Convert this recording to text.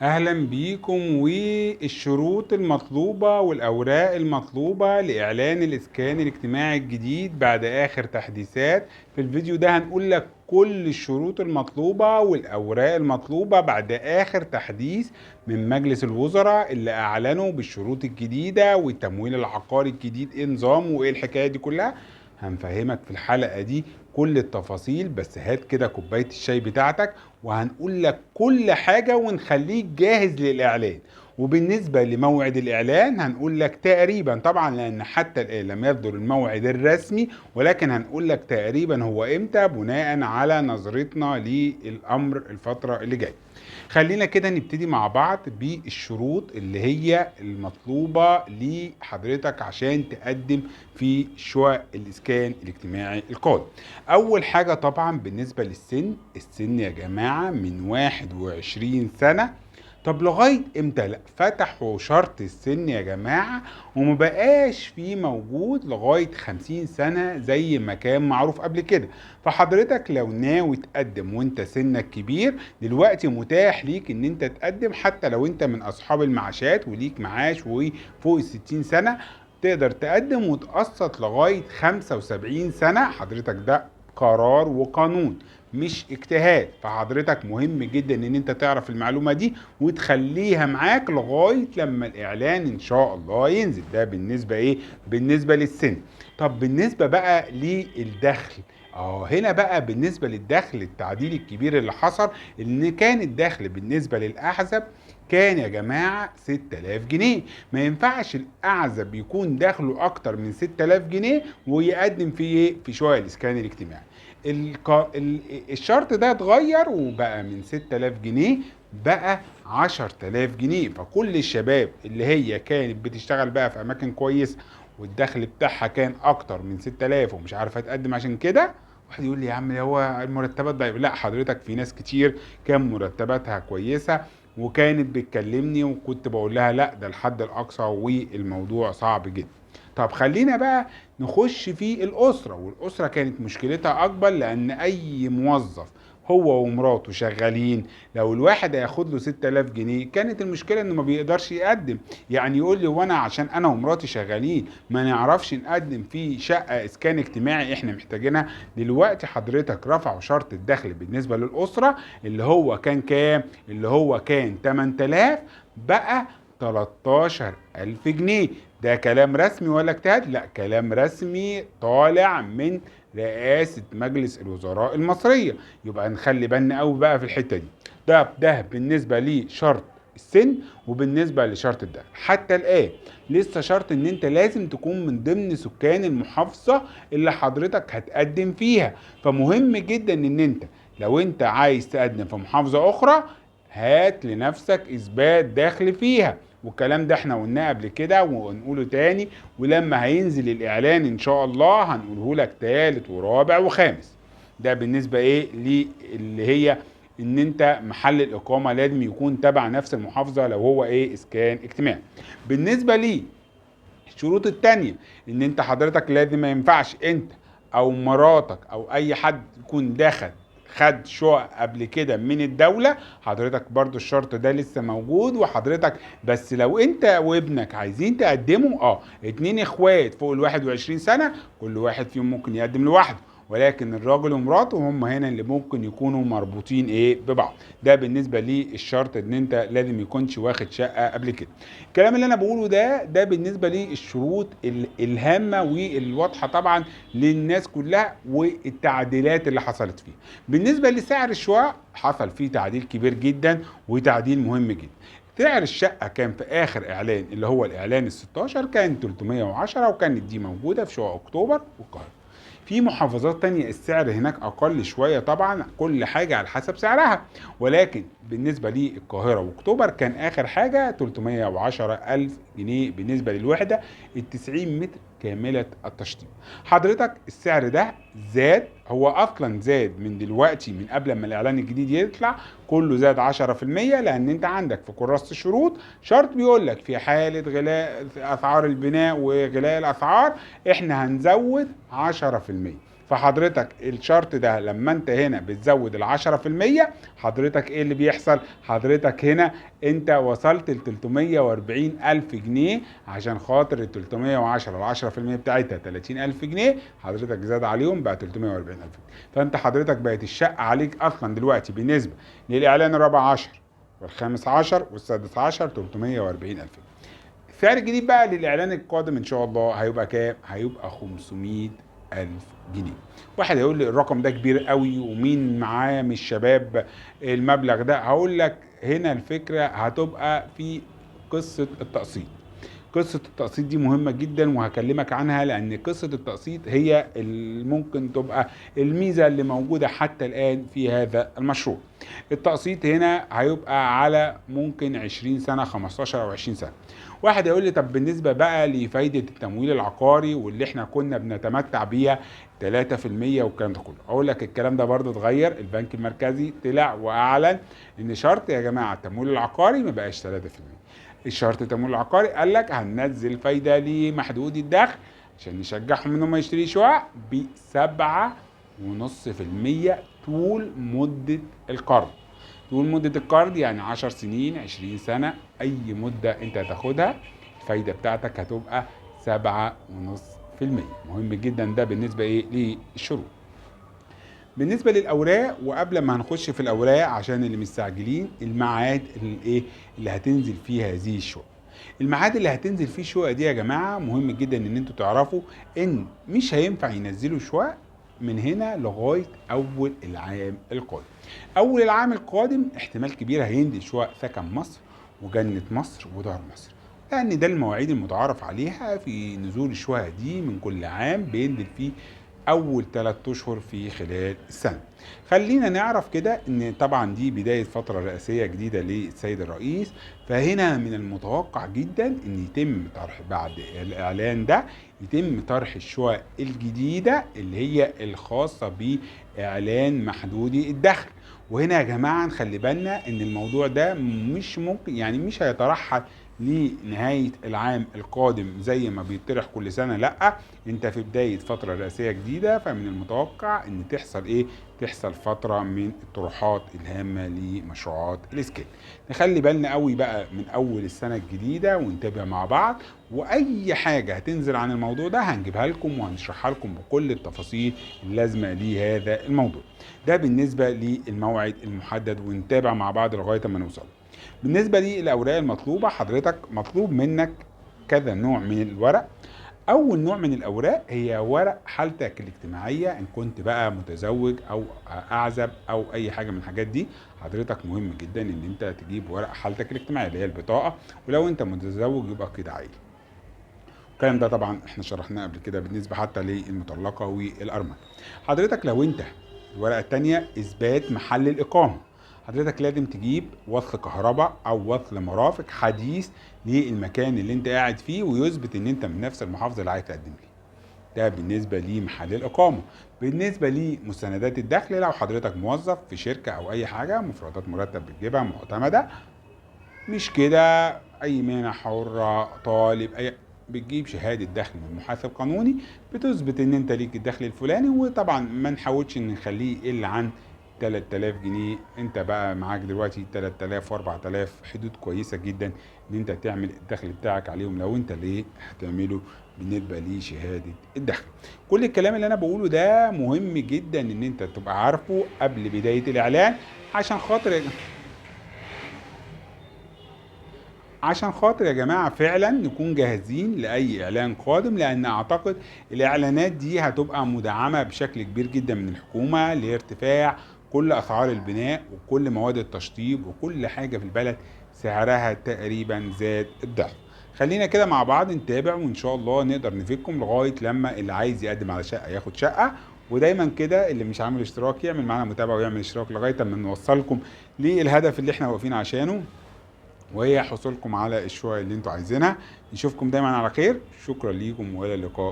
أهلا بيكم. والشروط المطلوبة والأوراق المطلوبة لإعلان الإسكان الاجتماعي الجديد بعد آخر تحديثات. في الفيديو ده هنقول لك كل الشروط المطلوبة والأوراق المطلوبة بعد آخر تحديث من مجلس الوزراء اللي أعلنوا بالشروط الجديدة والتمويل العقاري الجديد. إيه نظامه وإيه الحكاية دي كلها هنفهمك في الحلقة دي كل التفاصيل. بس هات كده كوباية الشاي بتاعتك وهنقول لك كل حاجة ونخليك جاهز للإعلان. وبالنسبة لموعد الإعلان هنقول لك تقريبا، طبعا لأن حتى الآن لم يصدر الموعد الرسمي، ولكن هنقول لك تقريبا هو إمتى بناء على نظرتنا للأمر الفترة اللي جاية. خلينا كده نبتدي مع بعض بالشروط اللي هي المطلوبة لحضرتك عشان تقدم في شقق الإسكان الاجتماعي القادم. أول حاجة طبعا بالنسبة السن يا جماعة من 21 سنة. طب لغاية امتى؟ لا، فتحوا شرط السن يا جماعة ومبقاش فيه موجود لغاية 50 سنة زي ما كان معروف قبل كده. فحضرتك لو ناوي تقدم وانت سنك كبير، دلوقتي متاح ليك ان انت تقدم حتى لو انت من اصحاب المعاشات وليك معاش وفوق 60 سنة، تقدر تقدم وتقسط لغاية 75 سنة. حضرتك ده قرار وقانون مش اجتهاد، فحضرتك مهم جدا ان انت تعرف المعلومة دي وتخليها معاك لغاية لما الاعلان ان شاء الله ينزل. ده بالنسبة ايه؟ بالنسبة للسن. طب بالنسبة بقى للدخل، هنا بقى بالنسبة للدخل التعديل الكبير اللي حصل، ان كان الدخل بالنسبة للأحزاب كان يا جماعة 6000 جنيه. ما ينفعش الأعزب يكون دخله أكتر من 6000 جنيه ويقدم في إيه؟ في شقق الإسكان الاجتماعي. الشرط ده اتغير وبقى من 6000 جنيه بقى 10000 جنيه. فكل الشباب اللي هي كانت بتشتغل بقى في أماكن كويسة والدخل بتاعها كان أكتر من 6000 ومش عارفة تقدم عشان كده، واحد يقول لي يا عم هو المرتبات ضعيفة. لا حضرتك، في ناس كتير كان مرتباتها كويسة وكانت بتكلمني وكنت بقول لها لا ده الحد الأقصى والموضوع صعب جدا. طب خلينا بقى نخش في الأسرة. والأسرة كانت مشكلتها أكبر لأن أي موظف هو ومراته شغالين، لو الواحد هياخد له 6000 جنيه كانت المشكلة انه ما بيقدرش يقدم. يعني يقول لي وانا عشان انا ومراتي شغالين ما نعرفش نقدم في شقة اسكان اجتماعي احنا محتاجينها. دلوقتي حضرتك رفعوا شرط الدخل بالنسبة للأسرة اللي هو كان كام؟ اللي هو كان 8000 بقى 13000 جنيه. ده كلام رسمي ولا اجتهاد؟ لا، كلام رسمي طالع من رئاسة مجلس الوزراء المصرية. يبقى نخلي بالنا قوي بقى في الحتة دي. ده بالنسبة لشرط السن وبالنسبة لشرط الدخل. حتى الآن لسه شرط ان انت لازم تكون من ضمن سكان المحافظة اللي حضرتك هتقدم فيها. فمهم جدا ان انت لو انت عايز تقدم في محافظة اخرى هات لنفسك اثبات دخل فيها. والكلام ده احنا قلناه قبل كده ونقوله تاني، ولما هينزل الاعلان ان شاء الله هنقوله لك تالت ورابع وخامس. ده بالنسبة ايه اللي هي ان انت محل الاقامة لازم يكون تبع نفس المحافظة لو هو ايه اسكان اجتماعي. بالنسبة لي الشروط التانية ان انت حضرتك لازم ما ينفعش انت او مراتك او اي حد يكون دخل خد شقق قبل كده من الدولة. حضرتك برضو الشرط ده لسه موجود. وحضرتك بس لو انت وابنك عايزين تقدموا 2 اخوات فوق ال21 سنة كل واحد فيهم ممكن يقدم لوحده، ولكن الراجل ومراته هم هنا اللي ممكن يكونوا مربوطين ببعض. ده بالنسبه للشرط ان انت لازم يكونش واخد شقه قبل كده. الكلام اللي انا بقوله ده بالنسبه للشروط الهامه والواضحه طبعا للناس كلها والتعديلات اللي حصلت فيه. بالنسبه لسعر الشقق حصل فيه تعديل كبير جدا وتعديل مهم جدا. سعر الشقة كان في آخر إعلان اللي هو الإعلان ال16 كان 310 وكانت دي موجودة في شقق أكتوبر والقاهرة. في محافظات تانية السعر هناك أقل شوية، طبعا كل حاجة على حسب سعرها، ولكن بالنسبة للقاهرة وأكتوبر كان آخر حاجة 310 ألف جنيه بالنسبة للوحدة 90 متر كاملة التشطيب. حضرتك السعر ده زاد، هو أصلا زاد من دلوقتي من قبل ما الإعلان الجديد يطلع كله زاد 10%، لأن أنت عندك في كراسة الشروط شرط بيقول لك في حالة غلاء أسعار البناء وغلاء الأسعار احنا هنزود 10%. فحضرتك الشرط ده لما انت هنا بتزود ال10%، حضرتك ايه اللي بيحصل؟ حضرتك هنا انت وصلت ل 340 ألف جنيه، عشان خاطر ال 310 ال10% بتاعتها 30 ألف جنيه، حضرتك زاد عليهم بقى 340 ألف جنيه. فانت حضرتك بقت الشقة عليك اصلا دلوقتي بالنسبة للإعلان الرابع عشر والخامس عشر والسادس عشر 340 ألف جنيه. السعر الجديد بقى للإعلان القادم إن شاء الله هيبقى كام؟ هيبقى 500 ألف جنيه. واحد هيقول لي الرقم ده كبير قوي ومين معاه من الشباب المبلغ ده؟ هقول لك هنا الفكرة هتبقى في قصة التقسيط. قصة التقسيط دي مهمة جدا وهكلمك عنها، لأن قصة التقسيط هي اللي ممكن تبقى الميزة اللي موجودة حتى الآن في هذا المشروع. التقسيط هنا هيبقى على ممكن 20 سنة، 15 أو 20 سنة. واحد يقول لي طب بالنسبة بقى لفايدة التمويل العقاري واللي احنا كنا بنتمتع بيها 3% والكلام ده كله، اقول لك الكلام ده برضه اتغير. البنك المركزي طلع واعلن ان شرط يا جماعة التمويل العقاري ما بقاش 3%. الشرط التمويل العقاري قال لك هننزل فايدة لمحدود الدخل عشان نشجعهم انهم يشتري شقق ب7.5% طول مدة القرض. طول مدة القرض يعني 10 سنين، 20 سنة، أي مدة أنت هتاخدها الفايدة بتاعتك هتبقى 7.5%. مهم جدا ده بالنسبة للشروط. بالنسبة للأوراق، وقبل ما هنخش في الأوراق عشان اللي مستعجلين، الميعاد اللي هتنزل فيه هذه الشقق. الميعاد اللي هتنزل فيه الشقق دي يا جماعة مهم جدا ان انتوا تعرفوا ان مش هينفع ينزلوا شقق من هنا لغاية أول العام القادم. أول العام القادم احتمال كبير هينزل شقق سكن مصر وجنة مصر ودار مصر، لأن ده المواعيد المتعارف عليها في نزول الشقق دي من كل عام بينزل فيه أول 3 أشهر في خلال السنة. خلينا نعرف كده إن طبعا دي بداية فترة رئاسية جديدة للسيد الرئيس، فهنا من المتوقع جدا إن يتم طرح بعد الإعلان ده يتم طرح الشقق الجديدة اللي هي الخاصة بإعلان محدودي الدخل. وهنا يا جماعة نخلي بالنا إن الموضوع ده مش ممكن يعني مش هيترحل لنهاية العام القادم زي ما بيطرح كل سنة، لأ، انت في بداية فترة رئاسية جديدة، فمن المتوقع ان تحصل فترة من الطروحات الهامة لمشروعات الاسكان. نخلي بالنا قوي بقى من اول السنة الجديدة ونتابع مع بعض، واي حاجة هتنزل عن الموضوع ده هنجيبها لكم وهنشرحها لكم بكل التفاصيل اللازمة لهذا الموضوع. ده بالنسبة للموعد المحدد، ونتابع مع بعض لغاية ما نوصل. بالنسبة للأوراق المطلوبة، حضرتك مطلوب منك كذا نوع من الورق. أول نوع من الأوراق هي ورق حالتك الاجتماعية، إن كنت بقى متزوج أو أعزب أو أي حاجة من الحاجات دي، حضرتك مهم جدا إن أنت تجيب ورق حالتك الاجتماعية اللي هي البطاقة، ولو أنت متزوج يبقى كده عائلي. الكلام ده طبعا احنا شرحناه قبل كده بالنسبة حتى للمطلقة والأرملة. حضرتك لو أنت الورقة التانية إثبات محل الإقامة، حضرتك لازم تجيب وصل كهرباء او وصل مرافق حديث للمكان اللي انت قاعد فيه ويثبت ان انت من نفس المحافظه اللي عايز تقدم ليه. ده بالنسبه لمحل الاقامه. بالنسبه لمستندات الدخل، لو حضرتك موظف في شركه او اي حاجه، مفردات مرتب بتجيبها معتمده، مش كده اي مهنه حره، طالب، اي بتجيب شهاده دخل من محاسب قانوني بتثبت ان انت ليك الدخل الفلاني. وطبعا ما نحاولش ان نخليه الا عن 3000 جنيه. انت بقى معاك دلوقتي 3000 و4000، حدود كويسه جدا ان انت تعمل الدخل بتاعك عليهم لو انت ليه هتعمله بالنسبه لشهاده الدخل. كل الكلام اللي انا بقوله ده مهم جدا ان انت تبقى عارفه قبل بدايه الاعلان، عشان خاطر يا جماعة فعلا نكون جاهزين لأي إعلان قادم، لأن أعتقد الإعلانات دي هتبقى مدعمة بشكل كبير جدا من الحكومة لارتفاع كل أسعار البناء وكل مواد التشطيب وكل حاجة في البلد سعرها تقريبا زاد الضعف. خلينا كده مع بعض نتابع وإن شاء الله نقدر نفيدكم لغاية لما اللي عايز يقدم على شقة ياخد شقة. ودايما كده اللي مش عامل اشتراك يعمل معانا متابعة ويعمل اشتراك لغاية ما نوصلكم للهدف اللي احنا واقفين عشانه، وهي حصولكم على الشقق اللي انتوا عايزينها. نشوفكم دايما على خير. شكرا ليكم والى اللقاء.